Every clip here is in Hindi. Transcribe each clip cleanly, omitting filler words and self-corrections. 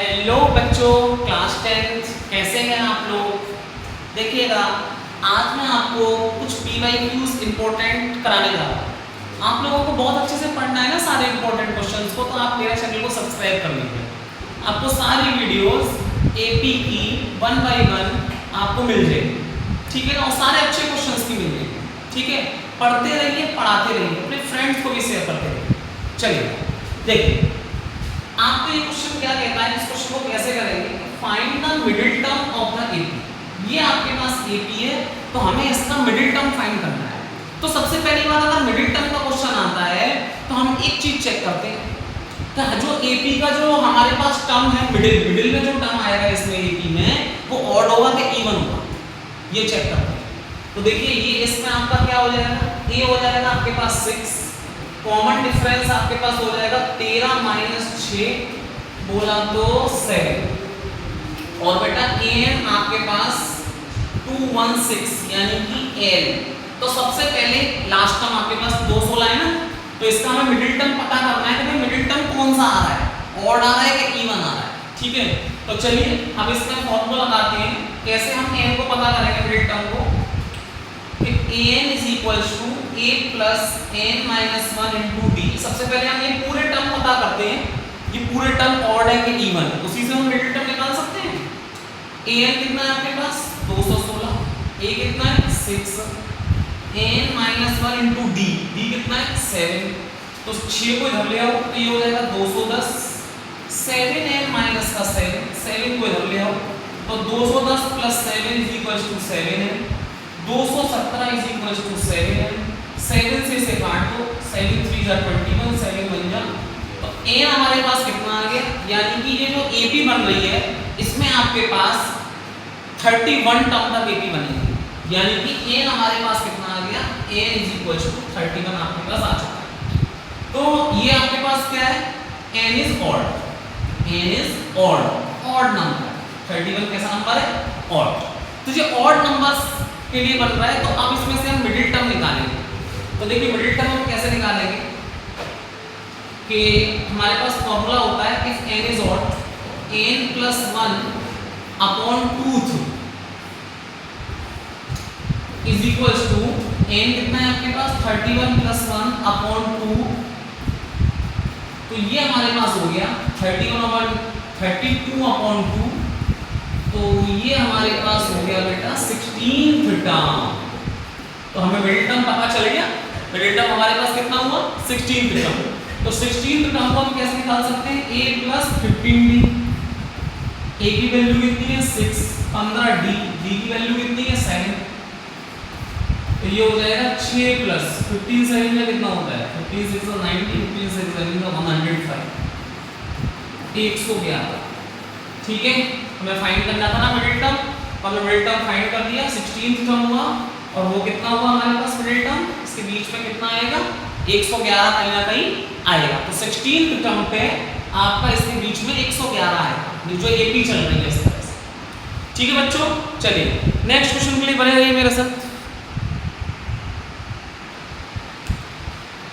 हेलो बच्चों, क्लास 10 कैसे हैं आप लोग। देखिएगा, आज मैं आपको कुछ PYQs इंपॉर्टेंट कराने जा रहा हूँ। आप लोगों को बहुत अच्छे से पढ़ना है ना सारे इंपॉर्टेंट क्वेश्चंस को, तो आप मेरे चैनल को सब्सक्राइब कर लीजिए। आपको सारी वीडियोस AP की 1 by 1 आपको मिल जाएगी, ठीक है ना। और सारे अच्छे क्वेश्चंस की मिल जाएगी, ठीक है। पढ़ते रहिए, पढ़ाते रहिए, अपने फ्रेंड्स को भी शेयर करते रहिए। चलिए देखिए, आपको ये क्वेश्चन क्या कहता है, इस क्वेश्चन को कैसे करेंगे। Find the middle term of the AP। ये आपके पास AP है, तो हमें इसका मिडिल टर्म फाइंड करना है। तो सबसे पहली बात, अगर मिडिल टर्म का क्वेश्चन आता है तो हम एक चीज चेक करते हैं कि जो AP का जो हमारे पास टर्म है, मिडिल में जो टर्म आएगा इसमें AP में, वो ऑड होगा कि इवन होगा, ये चेक करते हैं। तो देखिए, ये इसमें आपका क्या हो जाएगा, ये हो जाएगा आपके पास 6, कॉमन डिफरेंस आपके पास हो जाएगा 13 - 6 बोला तो 7, और बेटा n आपके पास 216 यानी कि L। तो सबसे पहले लास्ट टर्म आपके पास 216 है ना, तो इसका हमें मिडिल टर्म पता करना है कि भाई मिडिल टर्म कौन सा आ रहा है, ऑड आ रहा है कि इवन आ रहा है, ठीक है। तो चलिए हम इसका फॉर्मूला लगाते हैं, कैसे हम n को पता करेंगे मिडिल टर्म को। an is equals to a plus n minus 1 into d। सबसे पहले हम ये पूरे टर्म पता करते हैं, ये पूरे टर्म ऑड है कि इवन, उसी से हम मिडिल टर्म निकाल सकते हैं। an कितना है आपके पास 216, a कितना है 6, n minus 1 into d, d कितना है 7, तो 6 को इधर ले आओ तो ये हो जाएगा 210, 7n minus का 7 को इधर ले आओ तो 210 plus 7 is equals to 7n, 217 is equals to 7n, 7 से इसे काट दो, 7 3 जा 21, 7 बन जा, तो n हमारे पास कितना आ गया, यानी कि ये जो AP बन रही है इसमें आपके पास 31 टर्म तक AP बनेगी, यानी कि n हमारे पास कितना आ गया, n is equals to 31 आपके पास आ चुका है। तो ये आपके पास क्या है, n is odd नंबर, 31 कैसा नंबर है, odd। तो ये odd नंबर्स के लिए बन रहा है, तो अब इसमें से हम मिडिल टर्म निकालेंगे। तो देखिए मिडिल टर्म हम कैसे निकालेंगे कि हमारे पास फॉर्मूला होता है if n is odd, n plus 1 upon 2 is equals to n कितना है आपके पास 31 plus 1 upon 2, तो ये हमारे पास हो गया 32 upon 2, तो ये हमारे पास हो गया बेटा 16th टर्म। तो हमें मिडिल टर्म पता चल गया, मिडिल टर्म हमारे पास कितना हुआ 16th टर्म। तो 16th टर्म को हम कैसे निकाल सकते हैं, a plus 15d, a की वैल्यू कितनी है 6, 15d, d की वैल्यू कितनी है 7, तो ये हो जाएगा 6 plus 15 7 में कितना होता है 15 6 90, 15 6 7 105, 111, ठीक है। हमें फाइंड करना था ना मिडिल टर्म, तो हमने मिडिल टर्म फाइंड कर दिया, 16th टर्म हुआ, और वो कितना हुआ हमारे पास मिडिल टर्म, इसके बीच में कितना आएगा 111 कहीं ना कहीं आएगा। तो 16th टर्म पे आपका इसके बीच में 111 है, जो AP चल रही है इस तरह से, ठीक है बच्चों। चलिए नेक्स्ट क्वेश्चन के लिए बने रहिए मेरे साथ।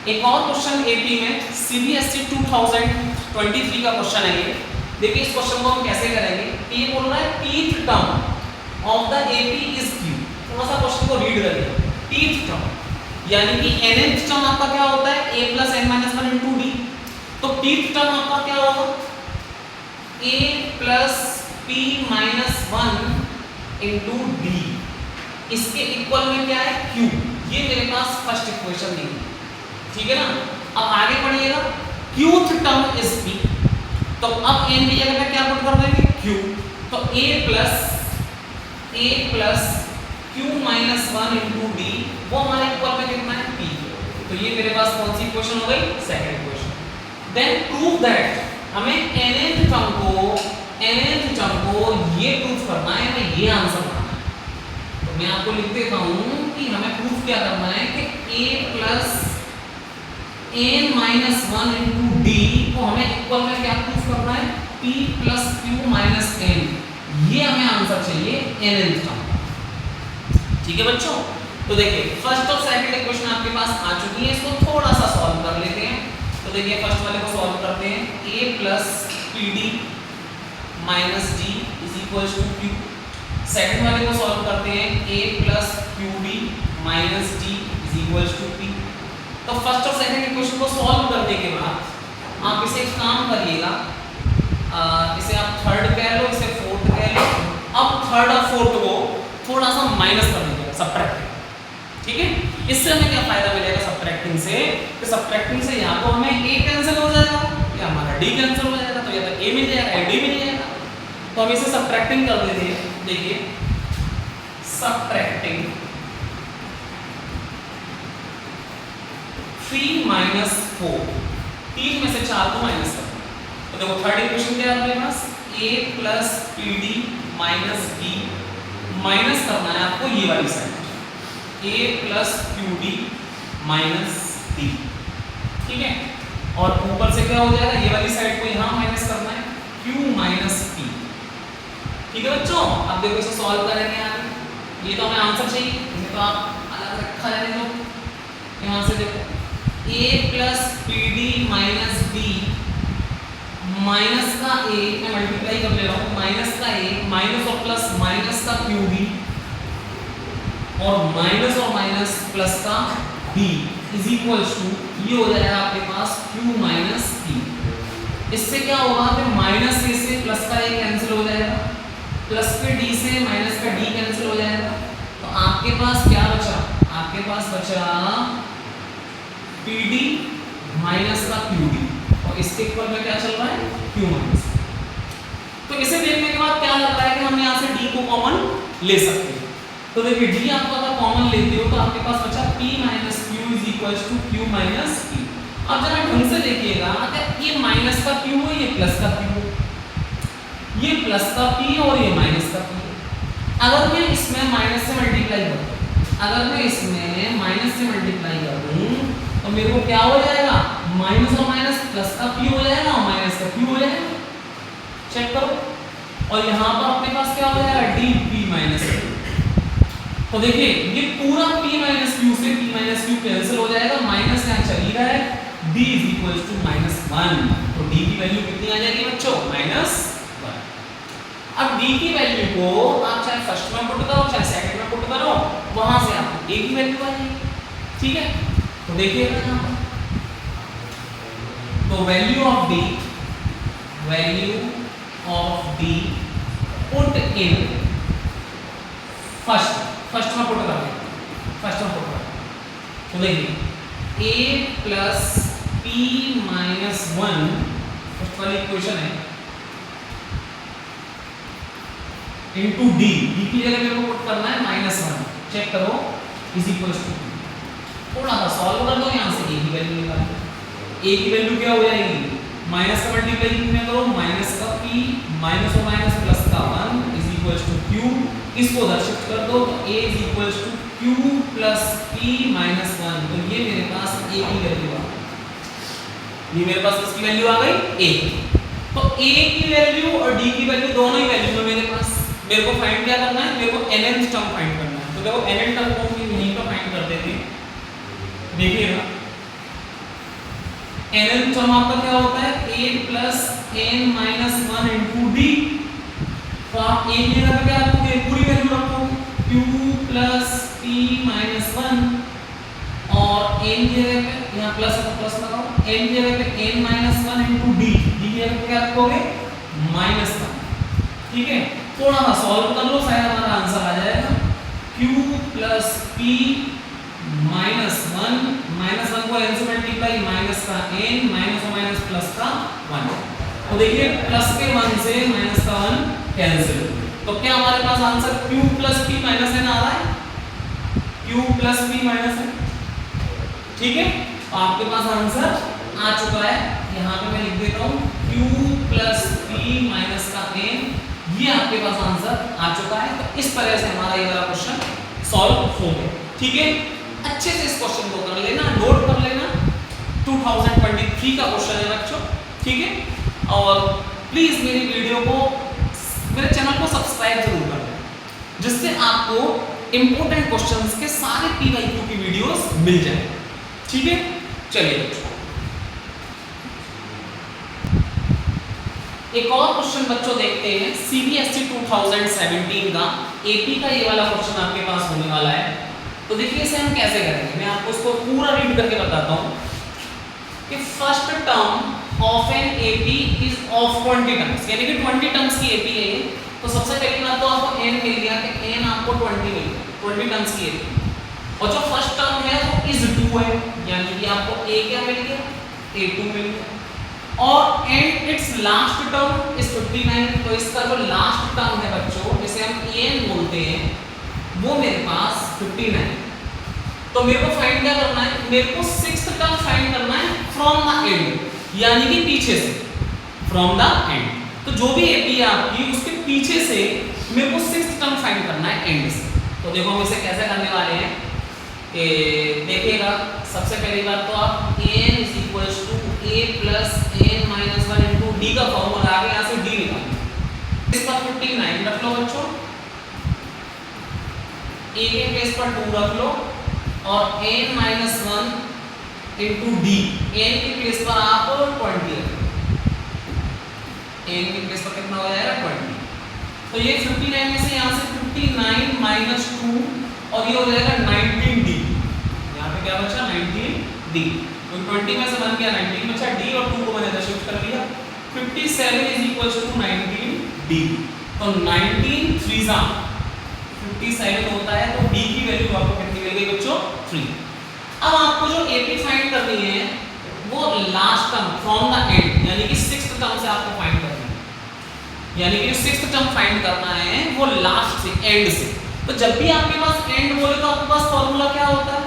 एक और क्वेश्चन AP में CBSE 2023 का क्वेश्चन है ये। देखिए इस क्वेश्चन को हम कैसे करेंगे, ये बोल रहा है teeth term of the AP is Q। थोड़ा सा क्वेश्चन को रीड करिए, टीथ टर्म यानी कि nth टर्म आपका क्या होता है a plus n minus 1 into d, तो टीथ टर्म आपका क्या होगा a plus p minus 1 into d, इसके इक्वल में क्या है Q। ये मेरे पास फर्स्ट इक्वेशन नहीं है, ठीक है ना। अब आगे बढ़िएगा, qth टर्म इज p, तो अब n की जगह पे क्या पुट कर देंगे q, तो a plus q minus 1 into d, वो हमारे इक्वल में कितना है p। तो ये मेरे पास कौन सी इक्वेशन हो गई, second equation. Then prove that, हमें nth टर्म को ये प्रूफ करना है, हमें ये आंसर करना है। तो मैं आपको लिख देता हूं कि हमें प्रूफ क्या करना है कि a plus n minus 1 into d को हमें इक्वल में क्या प्रूफ करना है, p plus q minus n, ये हमें आंसर चाहिए nth टर्म, ठीक है बच्चों। तो देखिए फर्स्ट और सेकंड इक्वेशन आपके पास आ चुकी है, इसको थोड़ा सा सॉल्व कर लेते हैं। तो देखिए फर्स्ट वाले को सॉल्व करते हैं, a plus pd minus d is equal to q. Second वाले को सॉल्व करते हैं, a plus q d minus d is equal to p. तो फर्स्ट और सेकंड इक्वेशन को सॉल्व करने के बाद आप इसे एक काम करिएगा, इसे आप थर्ड कह लो, इसे फोर्थ कह लो। अब थर्ड और फोर्थ को थोड़ा सा माइनस कर दीजिएगा, सब्ट्रैक्ट, ठीक है। इससे हमें क्या फायदा मिलेगा सब्ट्रैक्टिंग से, कि सब्ट्रैक्टिंग से या तो हमें a कैंसिल हो जाएगा या हमारा d कैंसिल हो जाएगा, तो या तो a मिल जाएगा या d मिल जाएगा। तो हम इसे सब्ट्रैक्टिंग कर देते हैं। देखिए सब्ट्रैक्टिंग 3 माइनस 4, 3 में से 4 को माइनस कर दो। तो देखो थर्ड इक्वेशन क्या है हमारे पास, a plus P D minus D, minus करना है आपको ये वाली side, a plus q d minus D, ठीक है। और ऊपर से क्या हो जाएगा, ये वाली साइड को यहाँ माइनस करना है, q माइनस p, ठीक है बच्चों। अब देखो इसे सॉल्व करेंगे आगे, ये तो हमें आंसर चाहिए, इसे तो आप अलग रखा रहने दो। यहाँ से देखो a plus P D minus D, minus का a मैं मल्टीप्लाई कर ले रहा हूँ, माइनस का a माइनस और प्लस माइनस का क्यू डी और माइनस प्लस का b इज इक्वल टू ये हो जाएगा आपके पास q माइनस p। इससे क्या होगा कि माइनस a से प्लस का a कैंसिल हो जाएगा, प्लस के d से माइनस का d कैंसिल हो जाएगा। तो आपके पास क्या बचा, आपके पास बचा pd माइनस का qd और इसके इक्वल में क्या चल रहा है q माइनस। तो इसे देखने के बाद क्या लग रहा है कि हम यहाँ से d को कॉमन ले सकते हैं। तो देखिए d आप अगर कॉमन लेते हो तो आपके पास बचा p minus q is equal to q minus p। अब जरा ढंग से देखिएगा, अगर ये माइनस का q है, ये प्लस का q है, ये प्लस का p और ये माइनस का p है। अगर मैं इसमें माइनस से मल्टीप्लाई करूं, अगर मैं इसमें माइनस से मल्टीप्लाई करूं तो मेरे को क्या हो जाएगा, माइनस और माइनस प्लस का p हो जाएगा और माइनस का q हो जाएगा। चेक करो। और यहाँ पर अपने पास क्या हो जाएगा, dp माइनस q। तो देखिए ये पूरा p माइनस q से p माइनस q कैंसिल हो जाएगा, माइनस यहाँ चल ही रहा है, d इज इक्वल टू -1। तो d की वैल्यू कितनी आ जाएगी बच्चों, -1। अब d की वैल्यू को आप चाहे फर्स्ट में पुट करो चाहे सेकंड में पुट करो, वहां से आपको a की वैल्यू आ जाएगी, ठीक है। तो देखिएगा यहाँ पर, तो value of d put in first में पुट कर दें, फर्स्ट में पुट कर। तो देखिए a plus p minus 1 first वाली इक्वेशन है, इनटू d, d की जगह मेरे को पुट करना है -1। चेक करो इज इक्वल टू, थोड़ा सा सॉल्व कर दो, यहाँ से a की वैल्यू निकाल दो। a की वैल्यू क्या हो जाएगी, माइनस का मल्टीप्लाई कितने करो, माइनस का p माइनस और माइनस प्लस का 1 इज इक्वल टू q। इसको उधर शिफ्ट कर दो तो a is equal to q plus p minus 1। तो ये मेरे पास a की वैल्यू आ गई, ये मेरे पास किसकी वैल्यू आ गई, a। तो a की वैल्यू और d की वैल्यू दोनों ही वैल्यू है मेरे पास। मेरे को फाइंड क्या करना है, मेरे को nth टर्म फाइंड करना है। तो देखो nth टर्म को हम यहीं पर फाइंड कर देते हैं। देखिएगा nth टर्म आपका क्या होता है, a plus n minus 1 into D. तो आप a की जगह पे क्या रखोगे, पूरी वैल्यू रखोगे q प्लस p माइनस 1 और n की जगह पे यहाँ प्लस है तो प्लस लगाओ, n की जगह पे n minus 1 into D, D की जगह पे क्या रखोगे -1, ठीक है। थोड़ा सा सॉल्व कर लो, शायद हमारा आंसर आ जाएगा q प्लस p माइनस 1 को n से मल्टीप्लाई माइनस का n माइनस और माइनस प्लस का 1। तो देखिए प्लस के 1 से माइनस का 1 कैंसिल। तो क्या हमारे पास answer q plus p minus n आ रहा है, q plus p minus n, ठीक है। तो आपके पास आंसर आ चुका है, यहाँ पे मैं लिख देता हूँ q प्लस p माइनस का n, ये आपके पास आंसर आ चुका है। तो इस तरह से हमारा ये वाला क्वेश्चन सॉल्व हो गया, ठीक है। अच्छे से इस क्वेश्चन को कर लेना, नोट कर लेना, 2023 का क्वेश्चन है बच्चों, ठीक है। और प्लीज मेरी वीडियो को, मेरे चैनल को सब्सक्राइब जरूर कर लेना, जिससे आपको इंपॉर्टेंट क्वेश्चंस के सारे PYQ की वीडियोस मिल जाए, ठीक है। चलिए एक और क्वेश्चन बच्चों देखते हैं सीबीएसई 2017 का एपी का ये वाला क्वेश्चन आपके पास होने वाला है। तो देखिए इसे हम कैसे करेंगे, मैं आपको इसको पूरा रीड करके बताता हूँ कि first term of an AP is of 20 terms, यानी कि 20 टर्म्स की एपी है ये। तो सबसे पहली बात तो आपको n मिल गया कि n आपको 20 मिल गया, 20 टर्म्स की एपी। और जो फर्स्ट टर्म है वो इज 2 है, यानी कि आपको a क्या मिल गया, a2 मिल गया। और and it's last term is 59। तो इसका जो लास्ट टर्म है बच्चों, जिसे हम en बोलते हैं, वो मेरे पास 59। तो मेरे को फाइंड क्या करना है, मेरे को सिक्स्थ टर्म फाइंड करना है फ्रॉम द एंड, यानी कि पीछे से, फ्रॉम द एंड। तो जो भी एपी है आपकी उसके पीछे से मेरे को सिक्स्थ टर्म फाइंड करना है एंड से। तो देखो हम इसे कैसे करने वाले हैं कि देखिएगा, सबसे पहली बात तो आप n is equals to a plus n minus 1 into d का फॉर्मूला आ गया, यहाँ से d निकालो। इस पर 59 रख लो बच्चों, a के प्लेस पर 2 रख लो और n minus 1 into d, n के प्लेस पर आप 20 रख लो, n के प्लेस पर कितना हो जाएगा 20। तो ये 59 में से यहाँ से 59 माइनस 2 और ये हो जाएगा 19d। यहाँ पे क्या बचा 19d, तो 20 में से बन गया 19 बचा d और 2 को मैंने इधर शिफ्ट कर दिया। 57 इज इक्वल्स टू 19d। तो 19 3 जा 57 होता है, तो d की वैल्यू आपको कितनी मिल गई बच्चों 3। अब आपको जो AP फाइंड करनी है वो last term from the and, यानी कि सिक्स्थ टर्म से आपको फाइंड करनी है, यानी कि सिक्स्थ टर्म फाइंड करना है वो लास्ट से, एंड से। तो जब भी आपके पास एंड बोले तो आपके पास फॉर्मूला क्या होता है,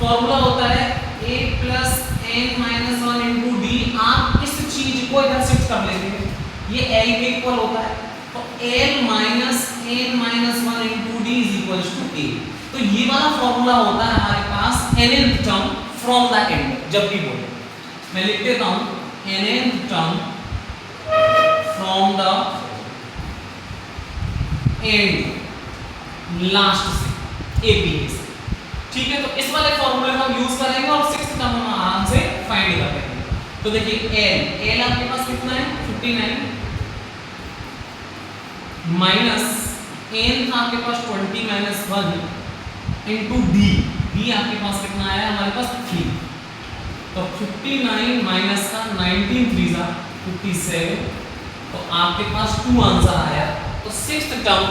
फॉर्मूला होता है a plus n minus 1 into D. आप इस चीज को इधर शिफ्ट कर लेते हैं, ये l के इक्वल होता है, तो l minus n minus 1 into d is equals to a। तो ये वाला फॉर्मूला होता है हमारे पास nth term from the end. जब भी बोले मैं लिख देता हूं nth term from the end, last से, एपी से, ठीक है। तो इस वाले फॉर्मूले का हम यूज करेंगे और सिक्स्थ टर्म हम आराम से फाइंड कर लेंगे। तो देखिए l आपके पास कितना है 59 माइनस n था आपके पास 20 माइनस 1 इंटू d आपके पास कितना आया हमारे पास 3। तो 59 माइनस का 19 3 जा 57, तो आपके पास 2 आंसर आया। तो सिक्स्थ टर्म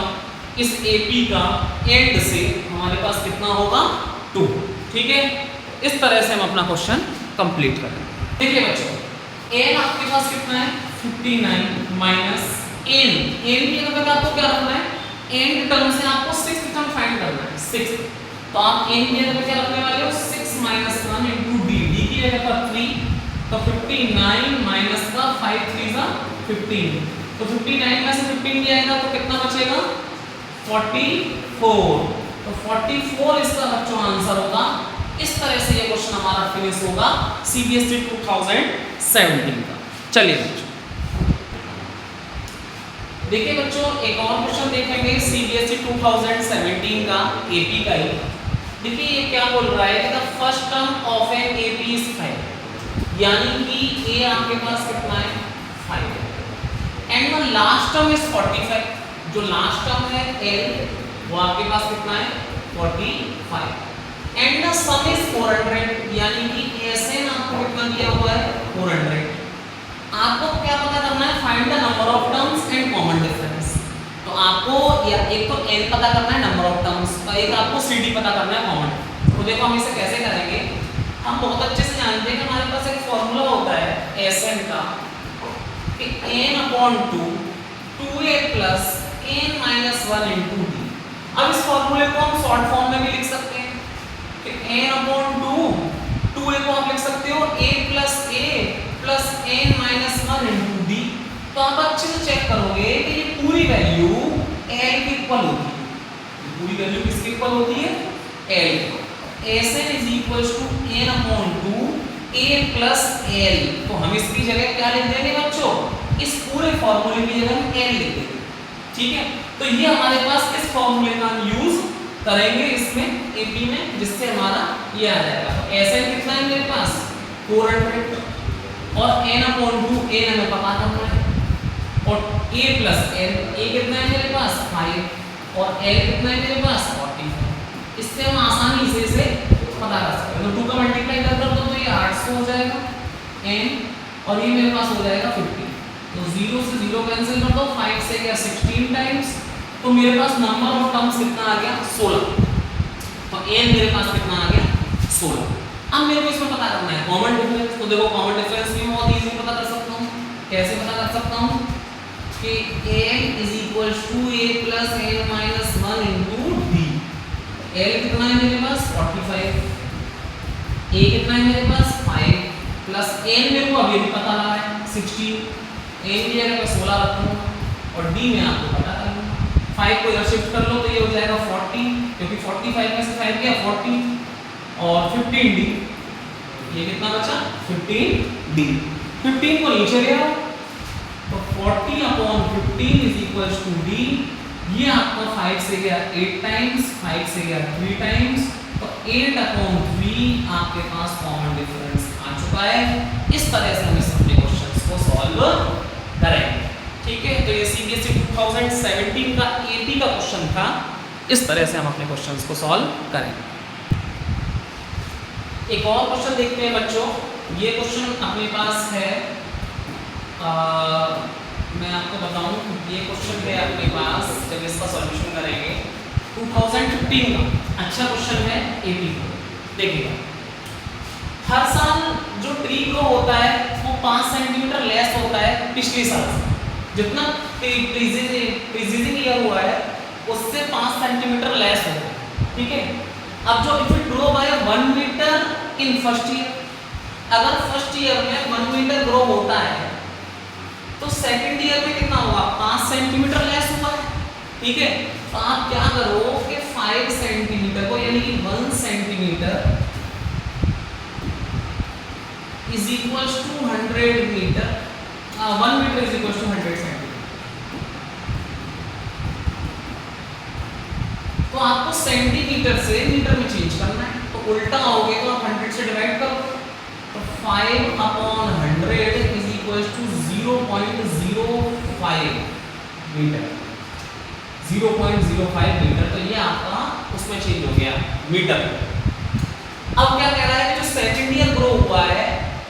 इस एपी का एंड से हमारे पास कितना होगा 2, ठीक है। इस तरह से हम अपना क्वेश्चन कंप्लीट करें। देखिए बच्चों n आपके पास कितना है 59 माइनस n की जगह पे आपको क्या रखना है, एंड टर्म से आपको सिक्स्थ टर्म फाइंड करना है 6। तो आप n की जगह पे क्या रखने वाले हो 6 माइनस 1 इंटू डी की जगह पर 3। तो 59 माइनस का 5 3 जा 15, तो 59 में से 15 जाएगा तो कितना बचेगा 44। तो 44 इसका बच्चों आंसर होगा। इस तरह से ये क्वेश्चन हमारा फिनिश होगा सीबीएसई 2017 का। चलिए बच्चों देखिए बच्चों एक और क्वेश्चन देखेंगे सीबीएसई 2017 का एपी का ही। देखिए ये क्या बोल रहा है कि the first term of an AP is 5, यानी कि ए आपके पास कितना है 5 and the last term is 45। जो लास्ट टर्म है एल वो आपके पास कितना है 45 एंड द सम इज 400, यानी कि एसएन आपको कितना दिया हुआ है 400। आपको क्या पता करना है find the number of terms and common difference. तो आपको या एक तो n पता करना है नंबर ऑफ टर्म्स और एक आपको cd पता करना है कॉमन। तो देखो हम इसे कैसे करेंगे, हम बहुत अच्छे से जानते हैं कि हमारे पास एक फॉर्मूला होता है एसएन का कि n/2 2a plus n minus 1 into D. अब इस फॉर्मूले को हम शॉर्ट फॉर्म में भी लिख सकते हैं कि n/2 2a को आप लिख सकते हो a plus n minus 1 into D. तो आप अच्छे से चेक करोगे कि ये पूरी वैल्यू l के इक्वल होती है, पूरी वैल्यू किसके इक्वल होती है l। Sn is equals to n/2 a plus l। तो हम इसकी जगह क्या लिख देंगे बच्चों, इस पूरे फॉर्मूले की जगह हम l लिख देंगे, ठीक है। तो ये हमारे पास इस फॉर्मूले का यूज करेंगे इसमें एपी में, जिससे हमारा ये आ जाएगा। तो Sn कितना है मेरे पास 400 और n/2 n हमें पता करना है और a प्लस n, a कितना है मेरे पास 5 और l कितना है मेरे पास 45। इससे हम आसानी से इसे पता कर सकते हैं। तो 2 का मल्टीप्लाई कर दो तो ये 800 हो जाएगा n और ये मेरे पास हो जाएगा 50। तो 0 से 0 कैंसिल कर दो, 5 से गया 16 टाइम्स, तो मेरे पास नंबर ऑफ टर्म्स कितना आ गया 16। तो n मेरे पास कितना आ गया 16। अब मेरे को इसमें पता करना है कॉमन डिफरेंस। तो देखो कॉमन डिफरेंस भी मैं बहुत इजीली पता कर सकता हूँ। कैसे पता कर सकता हूँ कि n is equal to a plus n minus 1 into d। l कितना है मेरे पास 45, a कितना है मेरे पास 5 प्लस n मेरे को अभी भी पता लगा है 16, n की जगह पे 16 रखूंगा और d में आपको पता कर लूंगा। 5 को इधर शिफ्ट कर लो तो ये हो जाएगा 40, क्योंकि 45 में से 5 गया 40 और 15d, ये कितना बचा 15d। 15 को नीचे ले आओ तो 40/15 इज इक्वल टू d। ये आपका 5 से गया 8 टाइम्स, 5 से गया 3 टाइम्स, तो 8/3 आपके पास कॉमन डिफरेंस आ चुका है। इस तरह से हम इस अपने क्वेश्चंस को सॉल्व करेंगे। ठीक है, तो ये सीबीएसई 2017 का एपी का क्वेश्चन था। इस तरह से हम अपने क्वेश्चंस को सॉल्व करेंगे। एक और क्वेश्चन देखते हैं बच्चों। ये क्वेश्चन अपने पास है, मैं आपको बताऊं, ये क्वेश्चन है अपने पास जब इसका सॉल्यूशन करेंगे 2015 का। अच्छा क्वेश्चन है एपी का। देखिएगा, हर साल जो ट्री ग्रो होता है वो 5 सेंटीमीटर लेस होता है पिछले साल से। जितना प्रीसीडिंग ईयर हुआ है उससे 5 सेंटीमीटर लेस होता है। ठीक है, अब जो if it grow by 1 metre in first year, अगर फर्स्ट ईयर में 1 मीटर ग्रो होता है तो सेकंड ईयर में कितना होगा 5 सेंटीमीटर लेस हुआ है। ठीक है, तो आप क्या करो कि 5 सेंटीमीटर को यानी कि 1 centimetre is equal to 100 metre, 1 metre is equal to 100 centimetre. तो आपको सेंटीमीटर से मीटर में चेंज करना है, तो उल्टा आओगे तो आप 100 से डिवाइड करो, तो 5/100 is equal to 0.05 metre, 0.05 metre. तो ये आपका उसमें चेंज हो गया मीटर। अब क्या कह रहा है कि जो सेकंड ईयर ग्रो हुआ है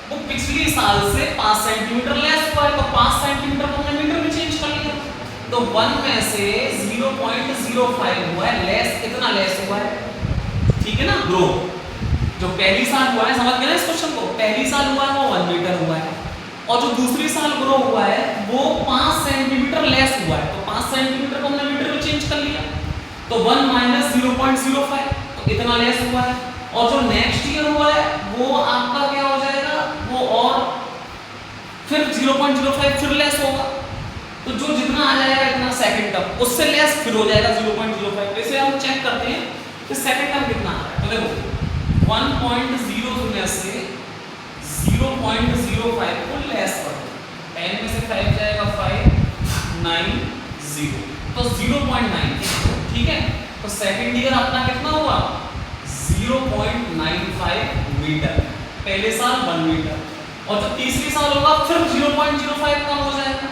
वो पिछले साल से 5 सेंटीमीटर लेस हुआ है, तो 5 सेंटीमीटर को हमने मीटर में चेंज कर लिया, तो 1 में से 0.05 हुआ है लेस, कितना लेस हुआ है। ठीक है ना, ग्रो जो पहली साल हुआ है, समझ गए ना इस क्वेश्चन को, पहली साल हुआ है वो 1 मीटर हुआ है और जो दूसरी साल ग्रो हुआ है वो 5 सेंटीमीटर लेस हुआ है, तो 5 सेंटीमीटर को हमने मीटर में चेंज कर लिया, तो 1 माइनस 0.05 तो इतना लेस हुआ है। और जो नेक्स्ट ईयर हुआ है वो आपका क्या हो जाएगा, वो और फिर 0.05 फिर लेस होगा, तो जो जितना आ जाएगा इतना सेकंड टर्म उससे लेस फिर हो जाएगा 0.05। वैसे हम चेक करते हैं कि सेकंड टर्म कितना आ रहा है। तो देखो 1.0 में से 0.05 को लेस कर दो, 10 में से 5 जाएगा 5, 9, 0, तो 0.9। ठीक है, तो सेकंड ईयर अपना कितना हुआ 0.95 मीटर, पहले साल 1 मीटर, और जब तीसरी साल होगा फिर 0.05 कम हो जाएगा,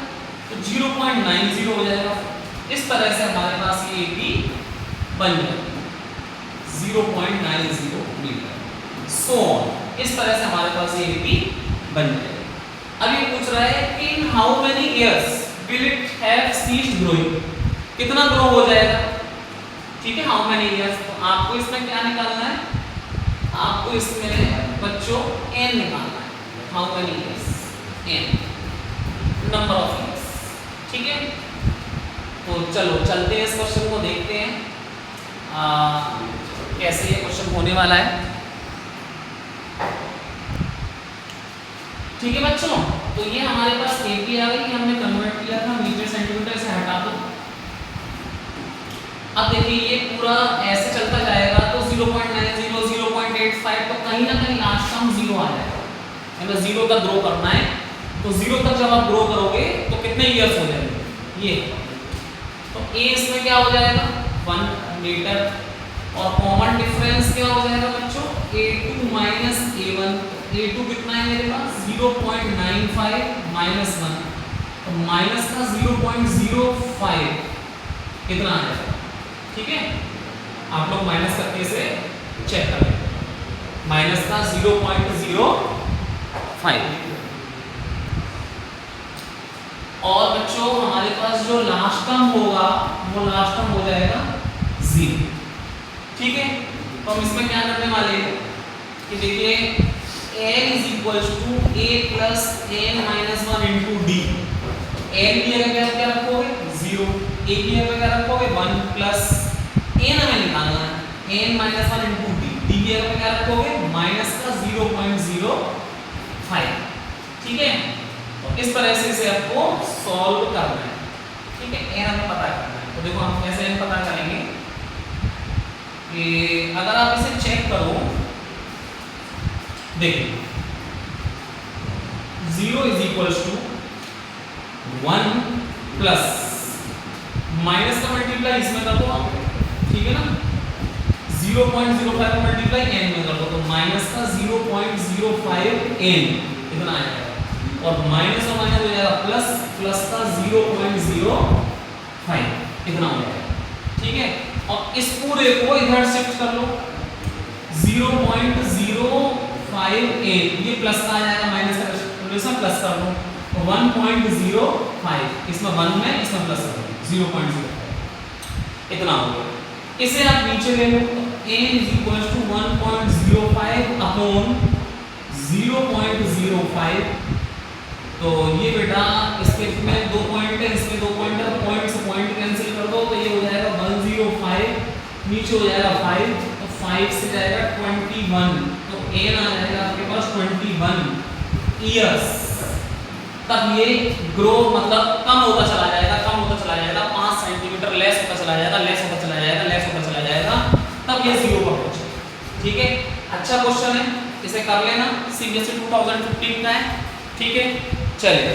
तो 0.90 हो जाएगा। इस तरह से हमारे पास ये भी बन जाएगा 0.90 मीटर। सो इस तरह से हमारे पास ये भी बन जाएगा। अब ये पूछ रहा है कि in how many years will it have ceased growing, कितना ग्रो हो जाएगा। ठीक है, हाउ मेनी इयर्स, तो आपको इसमें क्या निकालना है, आपको इसमें बच्चों n निकालना है। How many years, n number of years. ठीक है, तो चलो चलते हैं इस क्वेश्चन को देखते हैं कैसे ये क्वेश्चन होने वाला है। ठीक है बच्चों, तो ये हमारे पास एपी आ गई, हमने कन्वर्ट किया था मीटर सेंटीमीटर से हटा दो। अब देखिए ये पूरा ऐसे चलता जाएगा तो 0.90, 0.85, तो कहीं ना कहीं लास्ट टर्म 0 आ जाएगा, हमें 0 तक ग्रो करना है। तो 0 तक जब आप ग्रो करोगे तो कितने इयर्स हो जाएंगे ये, तो a इसमें क्या हो जाएगा 1 मीटर, और कॉमन डिफरेंस क्या हो जाएगा बच्चों a2 माइनस a1, a2 कितना है मेरे पास 0.95 माइनस 1, तो माइनस का 0.05 कितना आ जाएगा, ठीक है। आप लोग माइनस करके इसे चेक कर लें, माइनस का 0.05। और बच्चों हमारे पास जो लास्ट टर्म होगा वो लास्ट टर्म हो जाएगा 0, ठीक है। तो हम इसमें क्या करने वाले हैं कि देखिए n is equals to a plus n minus 1 into d. n की जगह क्या रखोगे 0, a की जगह क्या रखोगे 1 प्लस n हमें निकालना है n minus 1 into D, D की जगह क्या रखोगे माइनस का 0.05, ठीक है। तो इस तरह से इसे आपको सॉल्व करना है, ठीक है। n हमें पता करना है, तो देखो हम कैसे n पता करेंगे कि अगर आप इसे चेक करो, देखिए 0 is equals to 1 plus minus का मल्टीप्लाई इसमें कर दो आप, ठीक है ना। 0.05 का मल्टीप्लाई n में कर दो तो माइनस का 0.05 n इतना आएगा, और माइनस और माइनस हो जाएगा प्लस, प्लस का 0.05 इतना हो जाएगा, ठीक है। और इस पूरे को इधर शिफ्ट कर लो 0.05 ये प्लस का आ जाएगा, माइनस का प्लस कर लो 1.05, इसमें 1 में इसमें प्लस कर लो 0.05 इतना हो गया। इसे आप नीचे ले लो तो a is equal to 1.05 upon 0.05। तो ये बेटा इसके में 2 पॉइंट है, इसमें 2 पॉइंट है, पॉइंट से पॉइंट कैंसिल कर दो तो ये हो जाएगा 105, नीचे हो जाएगा 5, तो 5 से जाएगा 21, तो n आ जाएगा आपके पास 21 ईयर्स तक ये ग्रो मतलब कम होता चला जाएगा, कम होता चला जाएगा, 5 सेंटीमीटर लेस होता चला जाएगा, लेस होता चला जाएगा, लेस होता चला जाएगा, तब ये 0 पर पहुंचेगा, ठीक है। अच्छा क्वेश्चन है, इसे कर लेना, CBSE 2015 का है, ठीक है। चलिए